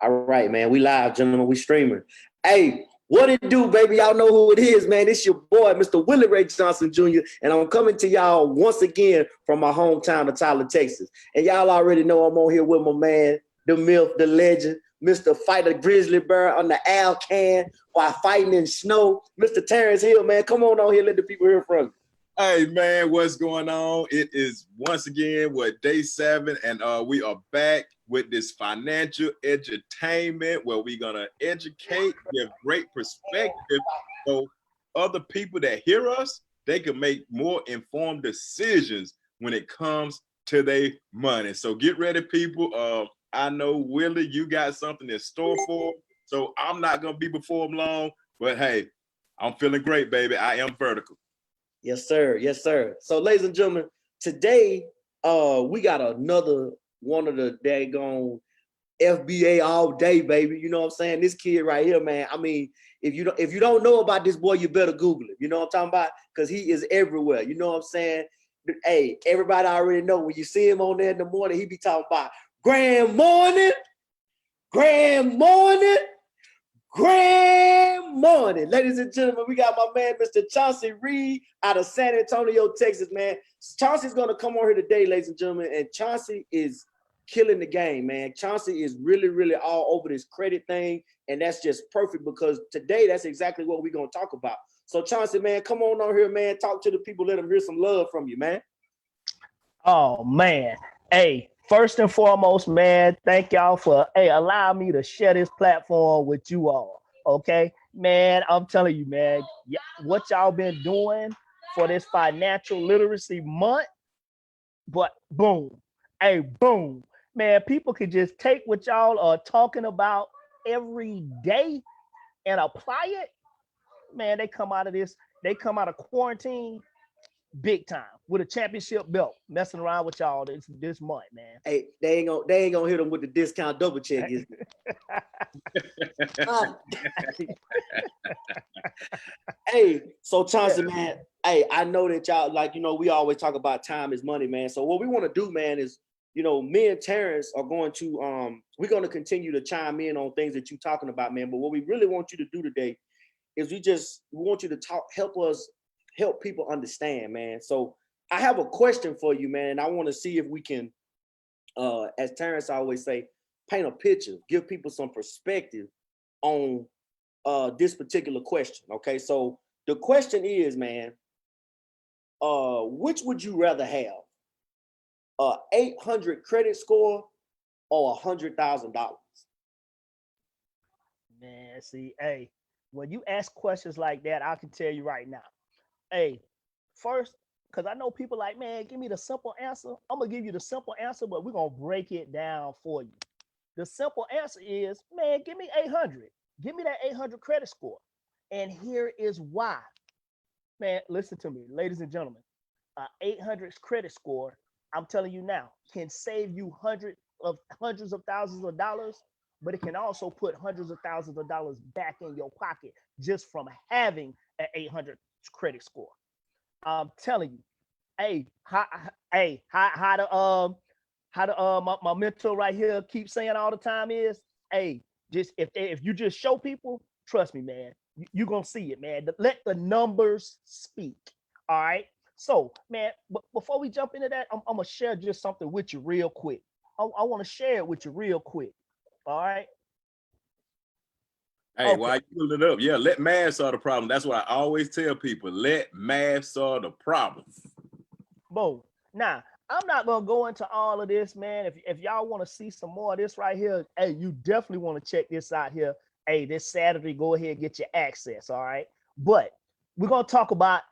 All right, man. We live, gentlemen. We streaming. Hey, what it do, baby? Y'all know who it is, man. It's your boy, Mr. Willie Ray Johnson Jr., and I'm coming to y'all once again from my hometown of Tyler, Texas. And y'all already know I'm on here with my man, the myth, the legend, Mr. Fighter Grizzly Bear on the Alcan while fighting in snow. Mr. Terrence Hill, man. Come on here, let the people hear from you. Hey man, what's going on? It is once again day 7, and we are back with this financial edutainment where we're gonna educate, give great perspective, so other people that hear us, they can make more informed decisions when it comes to their money. So get ready, people. I know Willie, you got something in store for them, so I'm not gonna be before them long. But hey, I'm feeling great, baby. I am vertical. Yes, sir. Yes, sir. So, ladies and gentlemen, today we got another one of the daggone FBA all day, baby. You know what I'm saying? This kid right here, man. I mean, if you don't know about this boy, you better Google it. You know what I'm talking about? Because he is everywhere. You know what I'm saying? Hey, everybody already know when you see him on there in the morning, he be talking about grand morning, grand morning. Grand morning, ladies and gentlemen. We got my man, Mr. Chauncey Reed, out of San Antonio, Texas, man. Chauncey's going to come on here today, ladies and gentlemen, and Chauncey is killing the game, man. Chauncey is really, really all over this credit thing, and that's just perfect because today that's exactly what we're going to talk about. So, Chauncey, man, come on here, man. Talk to the people. Let them hear some love from you, man. Oh, man. Hey. First and foremost, man, thank y'all for allowing me to share this platform with you all. Okay, man, I'm telling you, man, what y'all been doing for this financial literacy month, but boom, boom, man, people can just take what y'all are talking about every day and apply it. Man, they come out of quarantine big time with a championship belt, messing around with y'all this month, man. Hey, they ain't gonna hit them with the discount double check. Hey, so Chauncey, man, hey, I know that y'all we always talk about time is money, man. So what we want to do, man, is me and Terrence are going to we're going to continue to chime in on things that you're talking about, man. But what we really want you to do today is we want you to help people understand, man. So I have a question for you, man. I want to see if we can, as Terrence always say, paint a picture, give people some perspective on this particular question. Okay, so the question is, man, which would you rather have, 800 credit score or $100,000? Man, see, hey, when you ask questions like that, I can tell you right now. Hey, first, because I know people like, man, give me the simple answer. I'm going to give you the simple answer, but we're going to break it down for you. The simple answer is, man, give me 800. Give me that 800 credit score. And here is why. Man, listen to me, ladies and gentlemen. 800 credit score, I'm telling you now, can save you hundreds of thousands of dollars, but it can also put hundreds of thousands of dollars back in your pocket just from having an 800 credit score. I'm telling you, my mentor right here keeps saying all the time is, just if you just show people, trust me, man, you're gonna see it, man. Let the numbers speak. All right. So, man, before we jump into that, I'm gonna share just something with you real quick. I want to share it with you real quick. All right. Hey, okay. While you pulling it up, yeah, let math solve the problem. That's what I always tell people. Let math solve the problem. Boom. Now, I'm not gonna go into all of this, man. If y'all want to see some more of this right here, hey, you definitely want to check this out here. Hey, this Saturday, go ahead and get your access. All right. But we're gonna talk about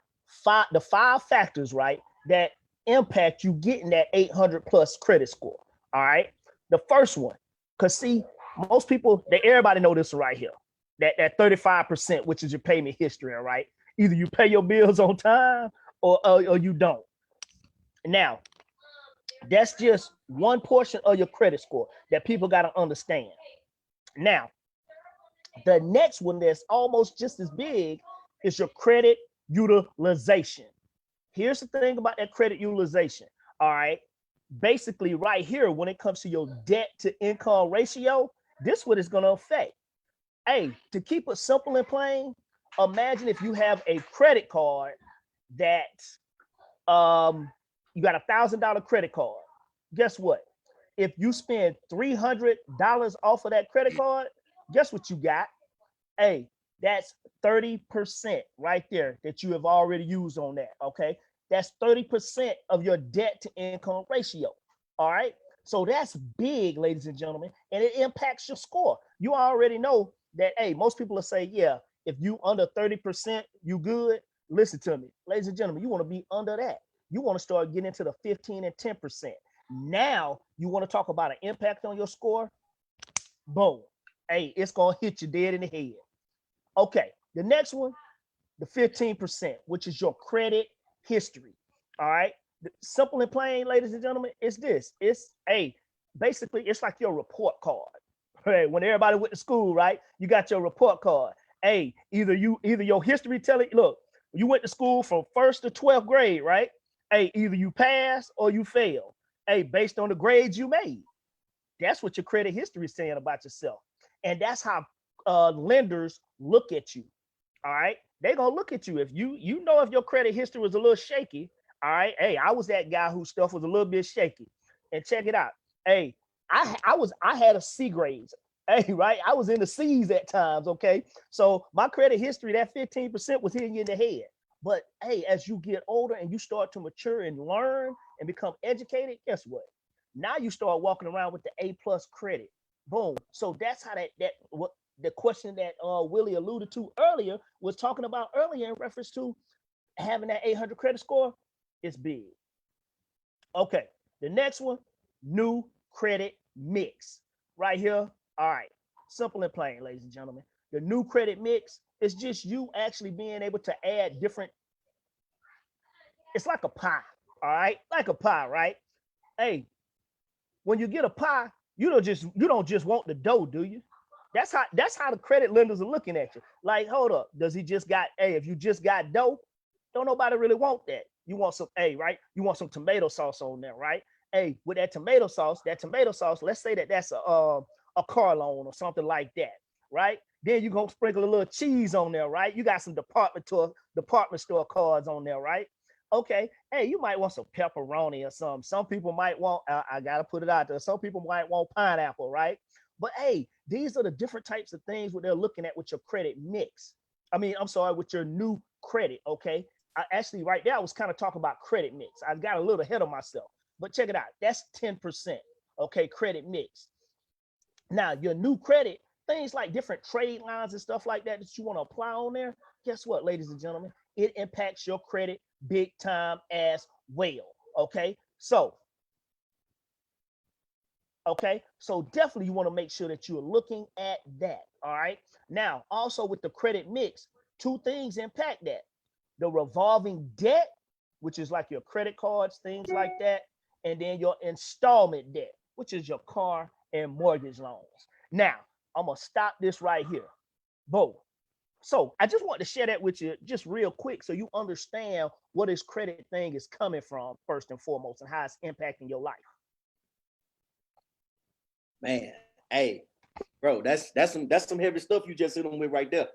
the five factors, right, that impact you getting that 800 plus credit score. All right. The first one, because see, most people, everybody know this right here. That 35%, which is your payment history, all right? Either you pay your bills on time or you don't. Now, that's just one portion of your credit score that people got to understand. Now, the next one that's almost just as big is your credit utilization. Here's the thing about that credit utilization, all right? Basically, right here, when it comes to your debt to income ratio, this what it's gonna affect. Hey, to keep it simple and plain, imagine if you have a credit card that you got $1,000 credit card. Guess what? If you spend $300 off of that credit card, guess what you got? Hey, that's 30% right there that you have already used on that. Okay, that's 30% of your debt to income ratio. All right, so that's big, ladies and gentlemen, and it impacts your score. You already know that. Hey, most people will say, yeah, if you under 30%, you good. Listen to me, ladies and gentlemen, you want to be under that. You want to start getting into the 15 and 10%. Now you want to talk about an impact on your score. Boom. Hey, it's gonna hit you dead in the head. Okay, the next one, the 15%, which is your credit history. All right. Simple and plain, ladies and gentlemen, it's this. It's basically it's like your report card. Right? When everybody went to school, right? You got your report card. Hey, either your history telling, look, you went to school from 1st to 12th grade, right? Hey, either you pass or you fail. Hey, based on the grades you made. That's what your credit history is saying about yourself. And that's how lenders look at you. All right. They're gonna look at you. If you know if your credit history was a little shaky, all right. Hey, I was that guy whose stuff was a little bit shaky. And check it out. Hey, I had a C grades. Hey, right. I was in the C's at times. Okay. So my credit history, that 15% was hitting you in the head. But hey, as you get older and you start to mature and learn and become educated, guess what? Now you start walking around with the A+ credit. Boom. So that's how what the question that Willie alluded to earlier was talking about earlier in reference to having that 800 credit score. It's big. Okay. The next one, new credit mix. Right here. All right. Simple and plain, ladies and gentlemen. The new credit mix is just you actually being able to add different. It's like a pie. All right. Like a pie, right? Hey, when you get a pie, you don't just want the dough, do you? That's how the credit lenders are looking at you. Like, hold up, does he just got, hey, if you just got dough, don't nobody really want that. You want some, hey, right? You want some tomato sauce on there, right? Hey, with that tomato sauce, let's say that's a car loan or something like that, right? Then you're gonna sprinkle a little cheese on there, right? You got some department store cards on there, right? Okay, hey, you might want some pepperoni or something. Some people might want, I gotta put it out there. Some people might want pineapple, right? But hey, these are the different types of things what they're looking at with your credit mix. I'm sorry, with your new credit, okay? Actually, right there, I was kind of talking about credit mix. I got a little ahead of myself, but check it out. That's 10%, okay, credit mix. Now, your new credit, things like different trade lines and stuff like that you want to apply on there, guess what, ladies and gentlemen? It impacts your credit big time as well, okay? So definitely you want to make sure that you're looking at that, all right? Now, also with the credit mix, two things impact that. The revolving debt, which is like your credit cards, things like that, and then your installment debt, which is your car and mortgage loans. Now, I'm going to stop this right here. Boom. So I just want to share that with you just real quick so you understand what this credit thing is coming from first and foremost and how it's impacting your life. Man, hey, bro, that's some heavy stuff you just hit on with right there.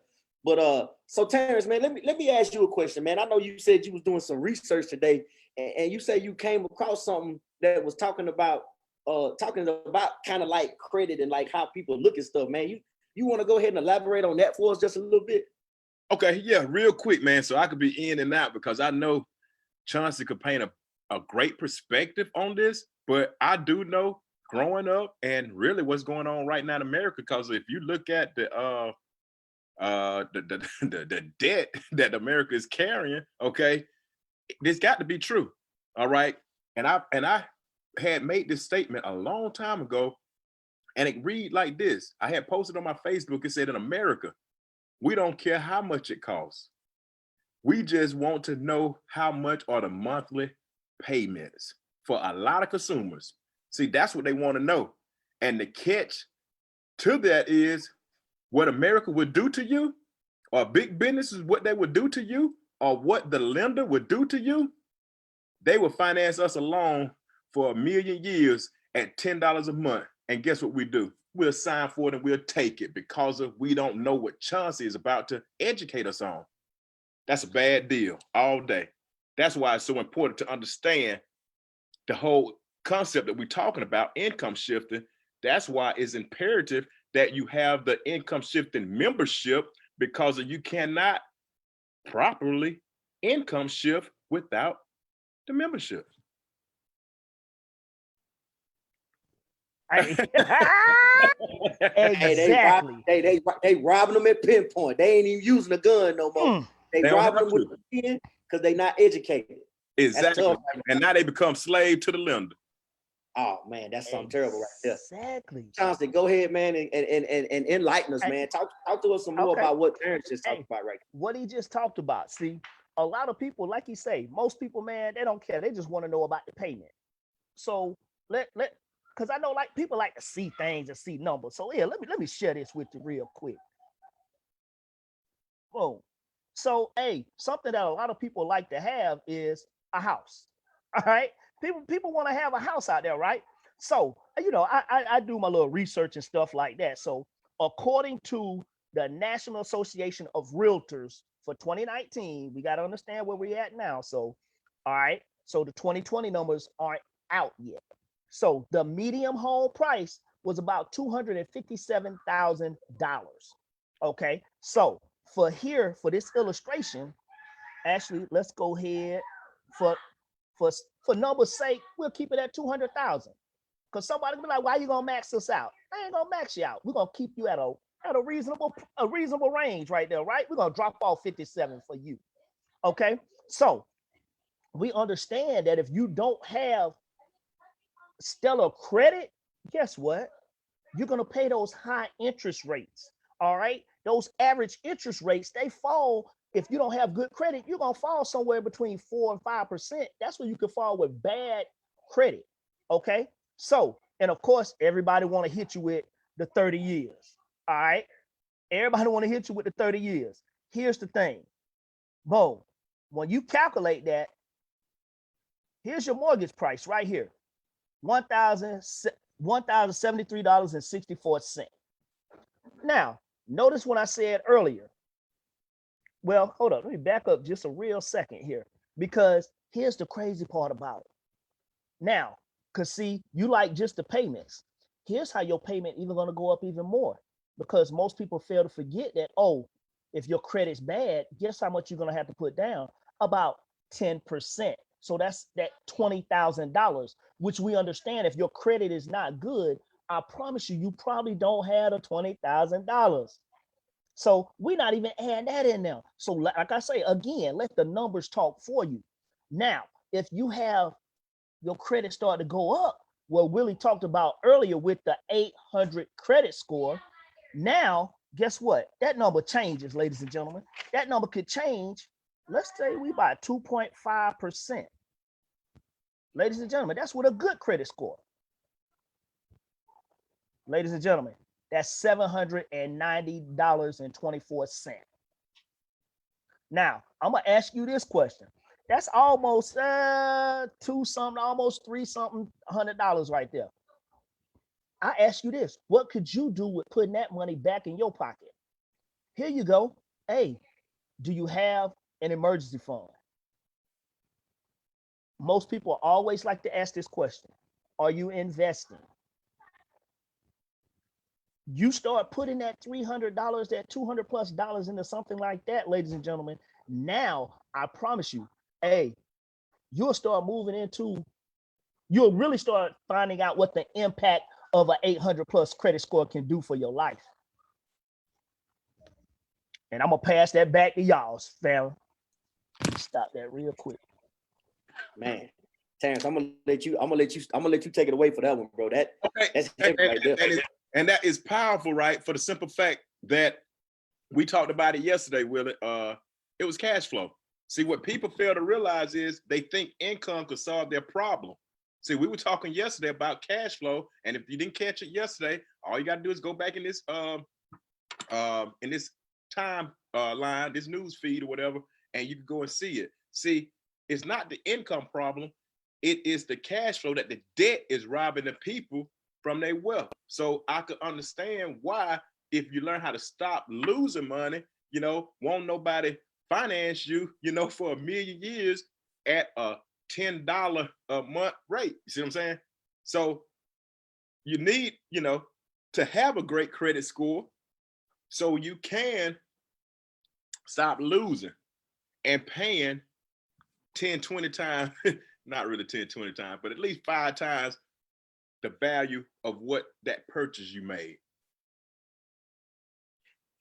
But so Terrence, man, let me ask you a question, man. I know you said you was doing some research today, and you said you came across something that was talking about kind of like credit and like how people look at stuff, man. You want to go ahead and elaborate on that for us just a little bit? Okay, yeah, real quick, man. So I could be in and out because I know Chauncey could paint a great perspective on this, but I do know growing up and really what's going on right now in America, because if you look at the debt that America is carrying, okay, this got to be true. All right. And I had made this statement a long time ago, and it read like this. I had posted on my Facebook, it said, in America, we don't care how much it costs. We just want to know how much are the monthly payments for a lot of consumers. See, that's what they want to know. And the catch to that is what America would do to you, or big businesses, what they would do to you, or what the lender would do to you. They will finance us a loan for 1,000,000 years at $10 a month. And guess what we do? we'll sign for it and we'll take it because we don't know what Chauncey is about to educate us on. That's a bad deal all day. That's why it's so important to understand the whole concept that we're talking about, income shifting. That's why it's imperative that you have the income shifting membership, because you cannot properly income shift without the membership. Exactly. They robbing them at pinpoint. They ain't even using a gun no more. They robbing them with the pen because they not educated. Exactly. And now they become slave to the lender. Oh man, that's something terrible right there. Exactly. Chauncey, go ahead, man, and enlighten us, man. Talk to us some more about what Terrence just talked about right now. What he just talked about. See, a lot of people, like you say, most people, man, they don't care. They just want to know about the payment. So because I know like people like to see things and see numbers. So yeah, let me share this with you real quick. Boom. So something that a lot of people like to have is a house. All right. People want to have a house out there, right? So, I do my little research and stuff like that. So according to the National Association of Realtors for 2019, we got to understand where we're at now. So, all right. So the 2020 numbers aren't out yet. So the median home price was about $257,000. Okay. So for this illustration, actually, let's go ahead for numbers' sake, we'll keep it at 200,000. Because somebody will be like, why are you gonna max us out? I ain't gonna max you out. We're gonna keep you at a reasonable range right there, right? We're gonna drop off 57 for you. Okay. So we understand that if you don't have stellar credit, guess what? You're gonna pay those high interest rates. All right. Those average interest rates, they fall. If you don't have good credit, you're gonna fall somewhere between 4 and 5%. That's where you can fall with bad credit. Okay. So, and of course, everybody want to hit you with the 30 years. All right. Everybody want to hit you with the 30 years. Here's the thing. Boom. When you calculate that, here's your mortgage price right here. $1,073.64. Now, notice when I said earlier, well, hold up, let me back up just a real second here, because here's the crazy part about it. Now, because see, you like just the payments. Here's how your payment even going to go up even more, because most people fail to forget that, if your credit's bad, guess how much you're going to have to put down? About 10%. So that's that $20,000, which we understand if your credit is not good, I promise you probably don't have the $20,000. So we're not even adding that in now. So like I say, again, let the numbers talk for you. Now, if you have your credit start to go up, what Willie talked about earlier with the 800 credit score, now, guess what? That number changes, ladies and gentlemen. That number could change. Let's say we buy 2.5%. Ladies and gentlemen, that's with a good credit score. Ladies and gentlemen, that's $790.24. Now, I'm going to ask you this question. That's almost almost $300 right there. I ask you this. What could you do with putting that money back in your pocket? Here you go. Hey, do you have an emergency fund? Most people always like to ask this question. Are you investing? You start putting that $300, that $200+ into something like that, ladies and gentlemen. Now, I promise you, you'll really start finding out what the impact of an 800+ credit score can do for your life. And I'm gonna pass that back to y'all, fam. Stop that real quick. Man, Terrence, I'm gonna let you take it away for that one, bro. That's right there. And that is powerful, right? For the simple fact that we talked about it yesterday, Willie. It was cash flow. See, what people fail to realize is they think income could solve their problem. See, we were talking yesterday about cash flow, and if you didn't catch it yesterday, all you got to do is go back in this time line, this news feed or whatever, and you can go and see it. See, it's not the income problem; it is the cash flow that the debt is robbing the people from their wealth. So I could understand why, if you learn how to stop losing money, won't nobody finance you, for 1,000,000 years at a $10 a month rate. You see what I'm saying? So you need, to have a great credit score so you can stop losing and paying 10, 20 times, not really 10, 20 times, but at least 5 times the value of what that purchase you made.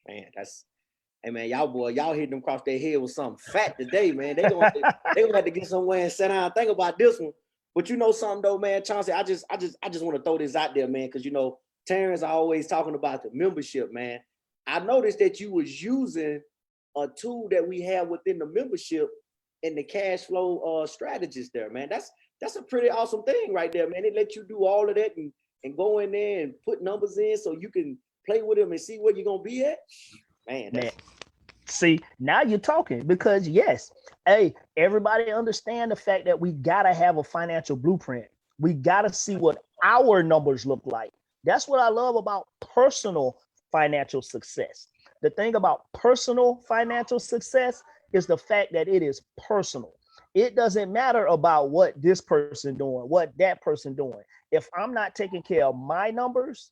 Man, hey man, y'all hitting them across their head with something fat today, man. They gonna have to get somewhere and sit down and think about this one. But you know something though, man, Chauncey, I just want to throw this out there, man, because Terrence always talking about the membership, man. I noticed that you was using a tool that we have within the membership and the cash flow strategist there, man. That's a pretty awesome thing right there, man. It lets you do all of that and go in there and put numbers in so you can play with them and see where you're gonna be at. Man. See, now you're talking, because yes, hey, everybody understand the fact that we gotta have a financial blueprint. We gotta see what our numbers look like. That's what I love about personal financial success. The thing about personal financial success is the fact that it is personal. It doesn't matter about what this person doing, what that person doing. If I'm not taking care of my numbers,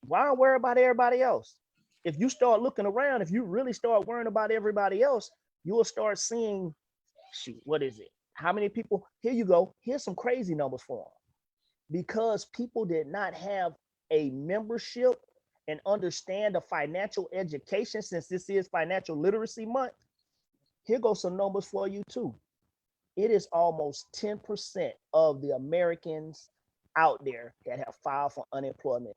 why worry about everybody else? If you start looking around, if you really start worrying about everybody else, you will start seeing, shoot, what is it? How many people? Here you go. Here's some crazy numbers for them. Because people did not have a membership and understand the financial education, since this is Financial Literacy Month, here goes some numbers for you too. It is almost 10% of the Americans out there that have filed for unemployment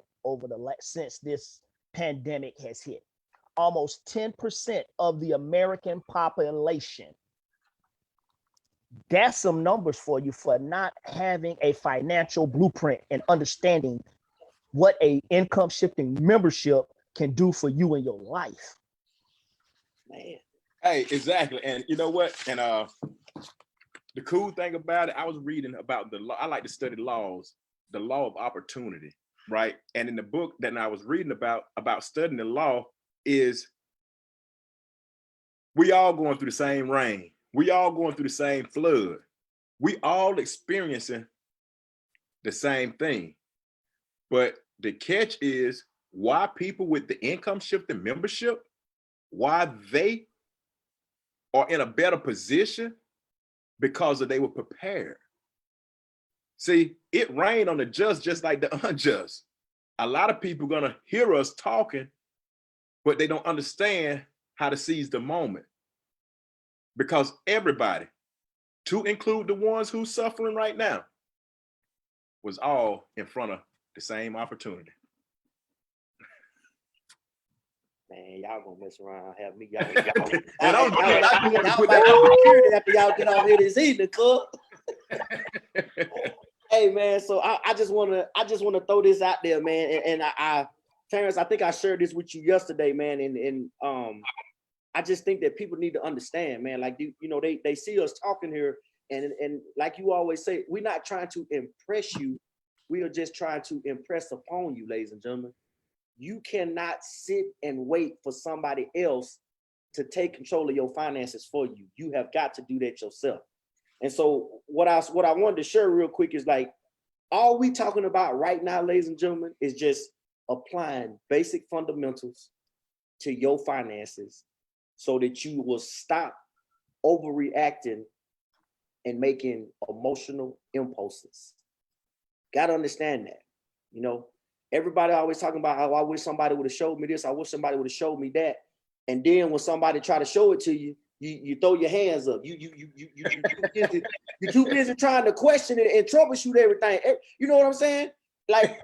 since this pandemic has hit. Almost 10% of the American population. That's some numbers for you for not having a financial blueprint and understanding what a income shifting membership can do for you in your life. Man. Hey, exactly. And you know what? And the cool thing about it, I was reading about the law. I like to study laws, the law of opportunity, right? And in the book that I was reading about studying the law is we all going through the same rain. We all going through the same flood. We all experiencing the same thing. But the catch is why people with the income shifting membership, why they are in a better position, because they were prepared. See, it rained on the just like the unjust. A lot of people are gonna hear us talking, but they don't understand how to seize the moment. Because everybody, to include the ones who's suffering right now, was all in front of the same opportunity. Man, y'all gonna mess around, have me. And Y'all after y'all get off here this evening, cuz. Hey man, so I just wanna throw this out there, man. And I Terrence, I think I shared this with you yesterday, man. And I just think that people need to understand, man. Like they see us talking here, and like you always say, we're not trying to impress you. We are just trying to impress upon you, ladies and gentlemen. You cannot sit and wait for somebody else to take control of your finances for you. You have got to do that yourself. And so what I wanted to share real quick is like, all we talking about right now, ladies and gentlemen, is just applying basic fundamentals to your finances so that you will stop overreacting and making emotional impulses. Got to understand that, Everybody always talking about how I wish somebody would have showed me this. I wish somebody would have showed me that. And then when somebody try to show it to you, you throw your hands up. You're too busy trying to question it and troubleshoot everything. You know what I'm saying? Like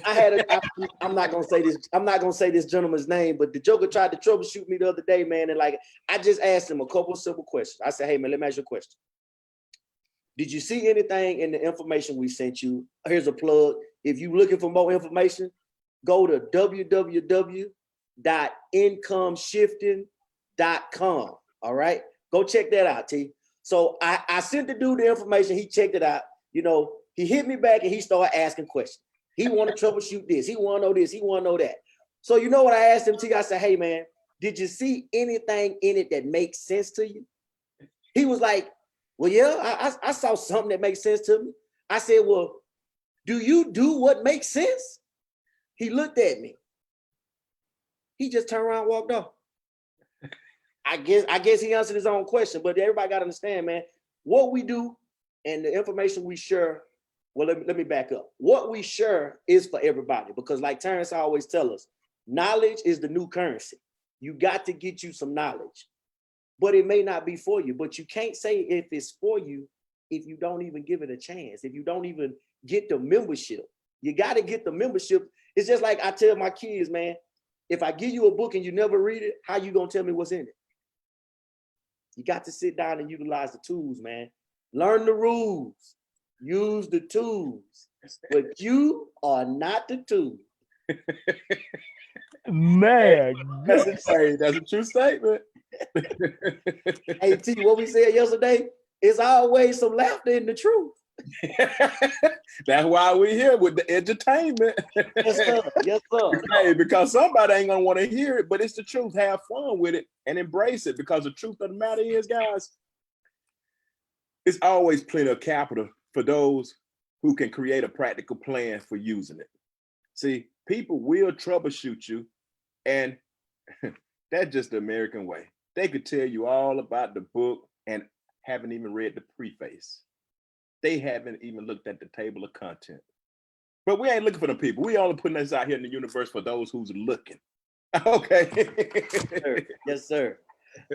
I'm not gonna say this. I'm not gonna say this gentleman's name, but the Joker tried to troubleshoot me the other day, man. And like I just asked him a couple of simple questions. I said, "Hey man, let me ask you a question. Did you see anything in the information we sent you?" Here's a plug. If you're looking for more information, go to www.incomeshifting.com. All right, go check that out, T. So I sent the dude the information. He checked it out. He hit me back and he started asking questions. He want to troubleshoot this. He want to know this. He want to know that. So you know what I asked him to? I said, hey man, did you see anything in it that makes sense to you? He was like, well, yeah, I saw something that makes sense to me. I said, well, do you do what makes sense? He looked at me. He just turned around and walked off. I guess he answered his own question, but everybody got to understand, man, what we do and the information we share. Well, let me back up. What we share is for everybody, because like Terrence always tell us, knowledge is the new currency. You got to get you some knowledge, but it may not be for you. But you can't say if it's for you if you don't even give it a chance, if you don't even get the membership. You got to get the membership. It's just like I tell my kids, man, if I give you a book and you never read it, how you gonna tell me what's in it? You got to sit down and utilize the tools, man. Learn the rules. Use the tools. But you are not the tool. Man, That's a true statement. Hey, T, what we said yesterday, it's always some laughter in the truth. That's why we're here with the entertainment. Yes, sir. Yes, sir. Hey, because somebody ain't gonna want to hear it, but it's the truth. Have fun with it and embrace it, because the truth of the matter is, guys, it's always plenty of capital for those who can create a practical plan for using it. See, people will troubleshoot you, and that's just the American way. They could tell you all about the book and haven't even read the preface. They haven't even looked at the table of content. But we ain't looking for the people. We only putting this out here in the universe for those who's looking. Okay. Yes, sir.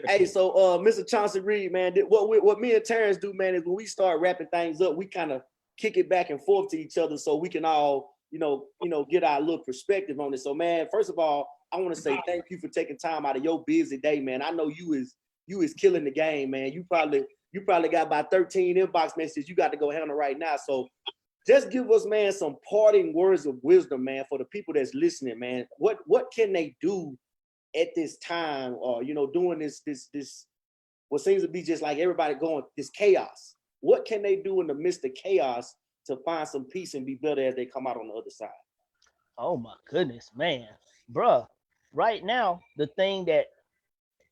Hey, so Mr. Chauncey Reed, man, what me and Terrence do, man, is when we start wrapping things up, we kind of kick it back and forth to each other so we can all, get our little perspective on it. So, man, first of all, I want to say thank you for taking time out of your busy day, man. I know you is killing the game, man. You probably got about 13 inbox messages you got to go handle right now. So just give us, man, some parting words of wisdom, man, for the people that's listening, man. What can they do at this time, or doing this what seems to be just like everybody going this chaos? What can they do in the midst of chaos to find some peace and be better as they come out on the other side? oh my goodness, man, bruh. Right now, the thing that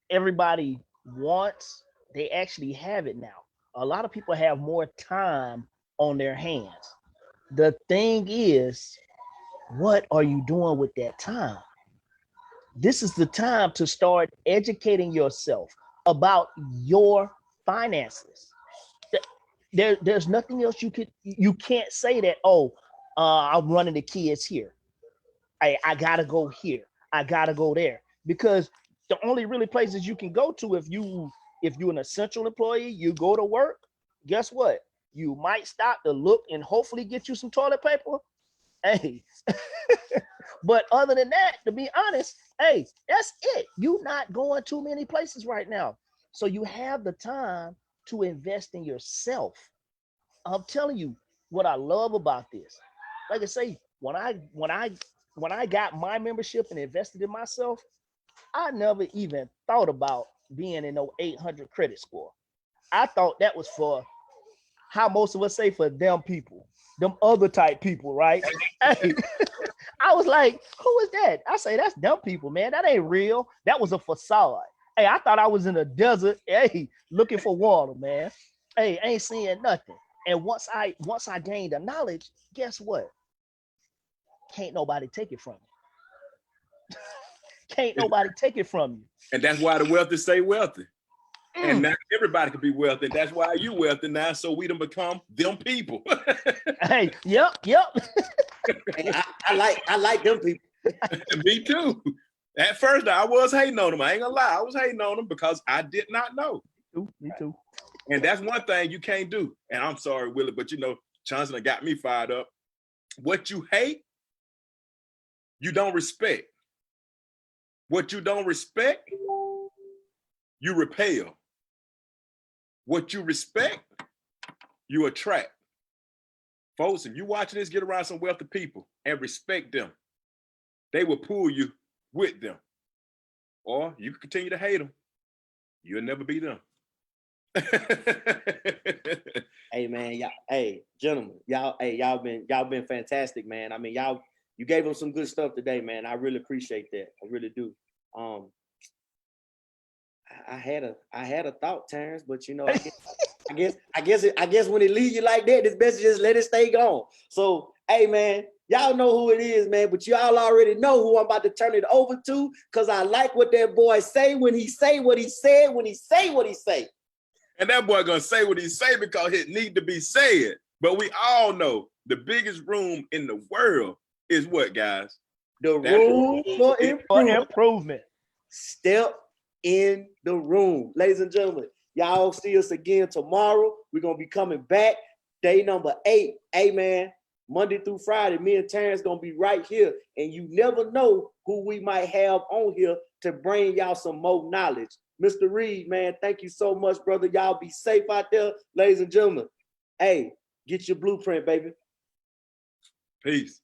everybody wants, they actually have it now. A lot of people have more time on their hands. The thing is, what are you doing with that time? This is the time to start educating yourself about your finances. There's nothing else you can't say that, I'm running the kids here. I gotta go here. I gotta go there. Because the only really places you can go to, if you're an essential employee, you go to work, guess what? You might stop to look and hopefully get you some toilet paper. Hey, but other than that, to be honest, hey, that's it. You're not going too many places right now. So you have the time to invest in yourself. I'm telling you what I love about this. Like I say, when I got my membership and invested in myself, I never even thought about being in no 800 credit score. I thought that was for how most of us say, for them people, them other type people, right? Hey, I was like, who is that? I say, that's them people, man. That ain't real. That was a facade. Hey, I thought I was in a desert, hey, looking for water, man. Hey, ain't seeing nothing. And once I gained the knowledge, guess what? Can't nobody take it from you. Can't nobody take it from you. And that's why the wealthy stay wealthy. And not everybody can be wealthy. That's why you wealthy now, so we done become them people. Hey, yep. Hey, I like them people. Me too. At first, I was hating on them. I ain't gonna lie. I was hating on them because I did not know. Me too. And that's one thing you can't do. And I'm sorry, Willie, but Johnson got me fired up. What you hate, you don't respect. What you don't respect, you repel. What you respect, you attract. Folks, if you watching this, get around some wealthy people and respect them. They will pull you with them. Or you can continue to hate them. You'll never be them. Hey man, y'all, hey gentlemen, y'all been fantastic, man. I mean, you gave them some good stuff today, man. I really appreciate that. I really do. I had a thought, Terrence, but you know, I guess when it leaves you like that, it's best to just let it stay gone. So, hey man, y'all know who it is, man, but y'all already know who I'm about to turn it over to, because I like what that boy say when he say what he said, when he say what he say. And that boy gonna say what he say because it need to be said. But we all know the biggest room in the world is what, guys? The room for improvement. Step in the room. Ladies and gentlemen, y'all see us again tomorrow. We're going to be coming back. Day number 8. Hey, man, Monday through Friday, me and Terrence going to be right here. And you never know who we might have on here to bring y'all some more knowledge. Mr. Reed, man, thank you so much, brother. Y'all be safe out there. Ladies and gentlemen, hey, get your blueprint, baby. Peace.